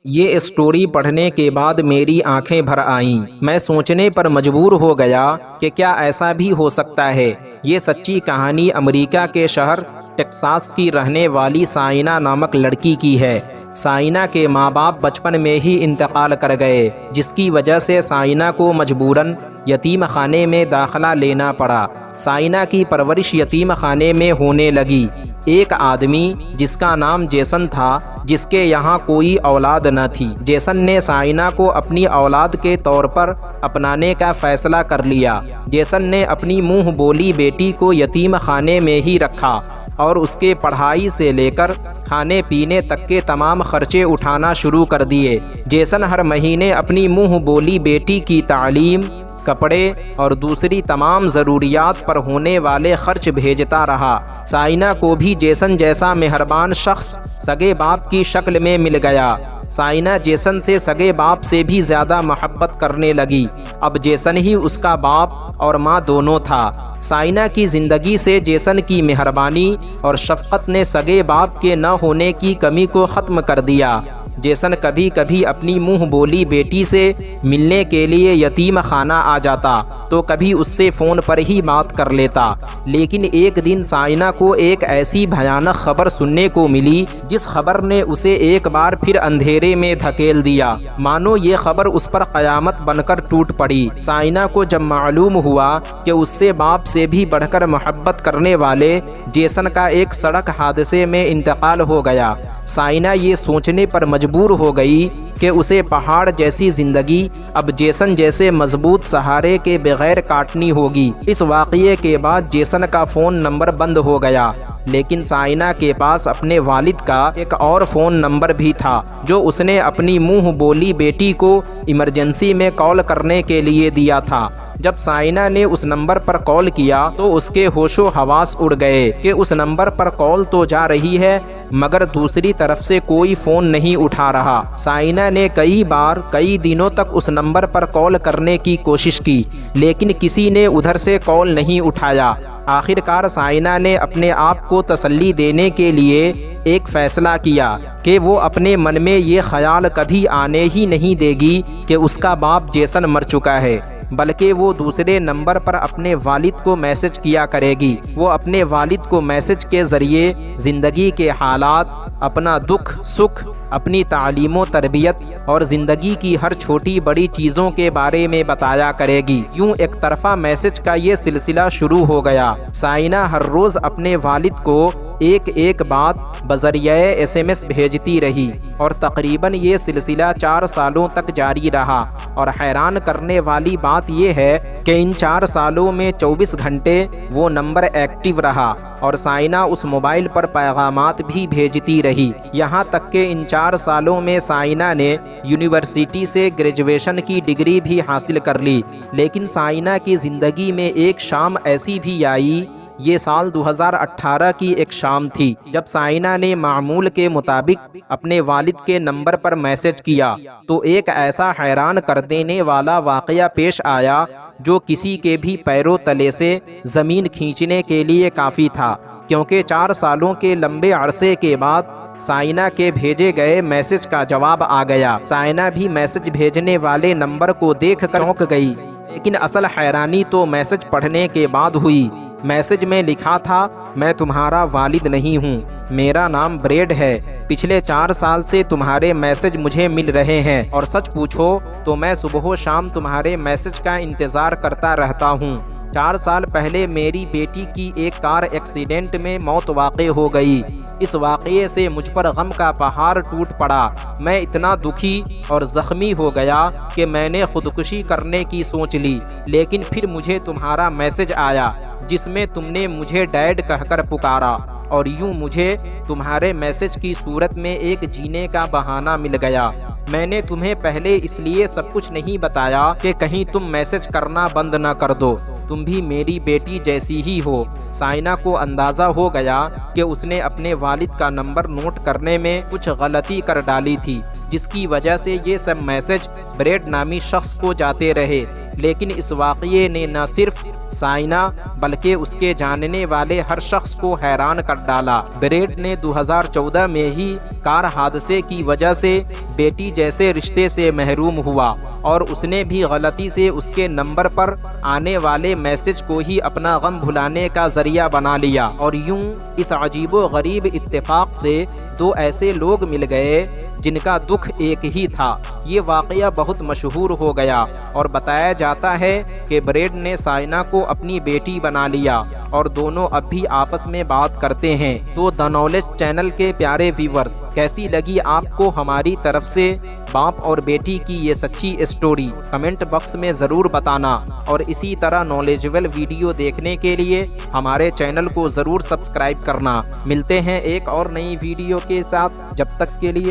یہ اسٹوری پڑھنے کے بعد میری آنکھیں بھر آئیں۔ میں سوچنے پر مجبور ہو گیا کہ کیا ایسا بھی ہو سکتا ہے۔ یہ سچی کہانی امریکہ کے شہر ٹیکساس کی رہنے والی سائنا نامک لڑکی کی ہے۔ سائنا کے ماں باپ بچپن میں ہی انتقال کر گئے، جس کی وجہ سے سائنا کو مجبوراً یتیم خانے میں داخلہ لینا پڑا۔ سائنا کی پرورش یتیم خانے میں ہونے لگی۔ ایک آدمی جس کا نام جیسن تھا، جس کے یہاں کوئی اولاد نہ تھی، جیسن نے سائنا کو اپنی اولاد کے طور پر اپنانے کا فیصلہ کر لیا۔ جیسن نے اپنی منہ بولی بیٹی کو یتیم خانے میں ہی رکھا اور اس کے پڑھائی سے لے کر کھانے پینے تک کے تمام خرچے اٹھانا شروع کر دیے۔ جیسن ہر مہینے اپنی منہ بولی بیٹی کی تعلیم، کپڑے اور دوسری تمام ضروریات پر ہونے والے خرچ بھیجتا رہا۔ سائنا کو بھی جیسن جیسا مہربان شخص سگے باپ کی شکل میں مل گیا۔ سائنا جیسن سے سگے باپ سے بھی زیادہ محبت کرنے لگی۔ اب جیسن ہی اس کا باپ اور ماں دونوں تھا۔ سائنا کی زندگی سے جیسن کی مہربانی اور شفقت نے سگے باپ کے نہ ہونے کی کمی کو ختم کر دیا۔ جیسن کبھی کبھی اپنی منہ بولی بیٹی سے ملنے کے لیے یتیم خانہ آ جاتا تو کبھی اس سے فون پر ہی بات کر لیتا، لیکن ایک دن سائنا کو ایک ایسی بھیانک خبر سننے کو ملی جس خبر نے اسے ایک بار پھر اندھیرے میں دھکیل دیا، مانو یہ خبر اس پر قیامت بن کر ٹوٹ پڑی۔ سائنا کو جب معلوم ہوا کہ اس سے باپ سے بھی بڑھ کر محبت کرنے والے جیسن کا ایک سڑک حادثے میں انتقال ہو گیا، سائنا یہ سوچنے پر مجبور ہو گئی کہ اسے پہاڑ جیسی زندگی اب جیسن جیسے مضبوط سہارے کے بغیر کاٹنی ہوگی۔ اس واقعے کے بعد جیسن کا فون نمبر بند ہو گیا، لیکن سائنا کے پاس اپنے والد کا ایک اور فون نمبر بھی تھا جو اس نے اپنی منہ بولی بیٹی کو ایمرجنسی میں کال کرنے کے لیے دیا تھا۔ جب سائنا نے اس نمبر پر کال کیا تو اس کے ہوش و حواس اڑ گئے کہ اس نمبر پر کال تو جا رہی ہے مگر دوسری طرف سے کوئی فون نہیں اٹھا رہا۔ سائنا نے کئی بار کئی دنوں تک اس نمبر پر کال کرنے کی کوشش کی لیکن کسی نے ادھر سے کال نہیں اٹھایا۔ آخر کار سائنا نے اپنے آپ کو تسلی دینے کے لیے ایک فیصلہ کیا کہ وہ اپنے من میں یہ خیال کبھی آنے ہی نہیں دے گی کہ اس کا باپ جیسن مر چکا ہے، بلکہ وہ دوسرے نمبر پر اپنے والد کو میسج کیا کرے گی۔ وہ اپنے والد کو میسج کے ذریعے زندگی کے حالات، اپنا دکھ سکھ، اپنی تعلیم و تربیت اور زندگی کی ہر چھوٹی بڑی چیزوں کے بارے میں بتایا کرے گی۔ یوں ایک طرفہ میسج کا یہ سلسلہ شروع ہو گیا۔ سائنا ہر روز اپنے والد کو ایک ایک بات بذریعہ SMS بھیجتی رہی اور تقریباً یہ سلسلہ 4 سالوں تک جاری رہا، اور حیران کرنے والی بات یہ ہے کہ ان 4 سالوں میں 24 گھنٹے وہ نمبر ایکٹیو رہا اور سائنا اس موبائل پر پیغامات بھی بھیجتی رہی۔ یہاں تک کہ ان 4 سالوں میں سائنا نے یونیورسٹی سے گریجویشن کی ڈگری بھی حاصل کر لی، لیکن سائنا کی زندگی میں ایک شام ایسی بھی آئی، یہ سال 2018 کی ایک شام تھی جب سائنا نے معمول کے مطابق اپنے والد کے نمبر پر میسج کیا تو ایک ایسا حیران کر دینے والا واقعہ پیش آیا جو کسی کے بھی پیروں تلے سے زمین کھینچنے کے لیے کافی تھا، کیونکہ 4 سالوں کے لمبے عرصے کے بعد سائنا کے بھیجے گئے میسج کا جواب آ گیا۔ سائنا بھی میسج بھیجنے والے نمبر کو دیکھ کر چونک گئی، لیکن اصل حیرانی تو میسج پڑھنے کے بعد ہوئی۔ میسج میں لکھا تھا، میں تمہارا والد نہیں ہوں، میرا نام بریڈ ہے، پچھلے 4 سال سے تمہارے میسج مجھے مل رہے ہیں اور سچ پوچھو تو میں صبح و شام تمہارے میسج کا انتظار کرتا رہتا ہوں۔ 4 سال پہلے میری بیٹی کی ایک کار ایکسیڈنٹ میں موت واقع ہو گئی۔ اس واقعے سے مجھ پر غم کا پہاڑ ٹوٹ پڑا۔ میں اتنا دکھی اور زخمی ہو گیا کہ میں نے خودکشی کرنے کی سوچ لی، لیکن پھر مجھے تمہارا میسج آیا جس میں تم نے مجھے ڈیڈ کہہ کر پکارا، اور یوں مجھے تمہارے میسج کی صورت میں ایک جینے کا بہانہ مل گیا۔ میں نے تمہیں پہلے اس لیے سب کچھ نہیں بتایا کہ کہیں تم میسج کرنا بند نہ کر دو، تم بھی میری بیٹی جیسی ہی ہو۔ سائنا کو اندازہ ہو گیا کہ اس نے اپنے والد کا نمبر نوٹ کرنے میں کچھ غلطی کر ڈالی تھی، جس کی وجہ سے یہ سب میسج بریڈ نامی شخص کو جاتے رہے۔ لیکن اس واقعے نے نہ صرف سائنا بلکہ اس کے جاننے والے ہر شخص کو حیران کر ڈالا۔ بریڈ نے 2014 میں ہی کار حادثے کی وجہ سے بیٹی جیسے رشتے سے محروم ہوا اور اس نے بھی غلطی سے اس کے نمبر پر آنے والے میسج کو ہی اپنا غم بھلانے کا ذریعہ بنا لیا، اور یوں اس عجیب و غریب اتفاق سے دو ایسے لوگ مل گئے جن کا دکھ ایک ہی تھا۔ یہ واقعہ بہت مشہور ہو گیا اور بتایا جاتا ہے کہ بریڈ نے سائنا کو اپنی بیٹی بنا لیا اور دونوں اب بھی آپس میں بات کرتے ہیں۔ تو دا نالج چینل کے پیارے ویورز، کیسی لگی آپ کو ہماری طرف سے باپ اور بیٹی کی یہ سچی اسٹوری؟ کمنٹ باکس میں ضرور بتانا، اور اسی طرح نالجبل ویڈیو دیکھنے کے لیے ہمارے چینل کو ضرور سبسکرائب کرنا۔ ملتے ہیں ایک اور نئی ویڈیو کے ساتھ، جب تک کے لیے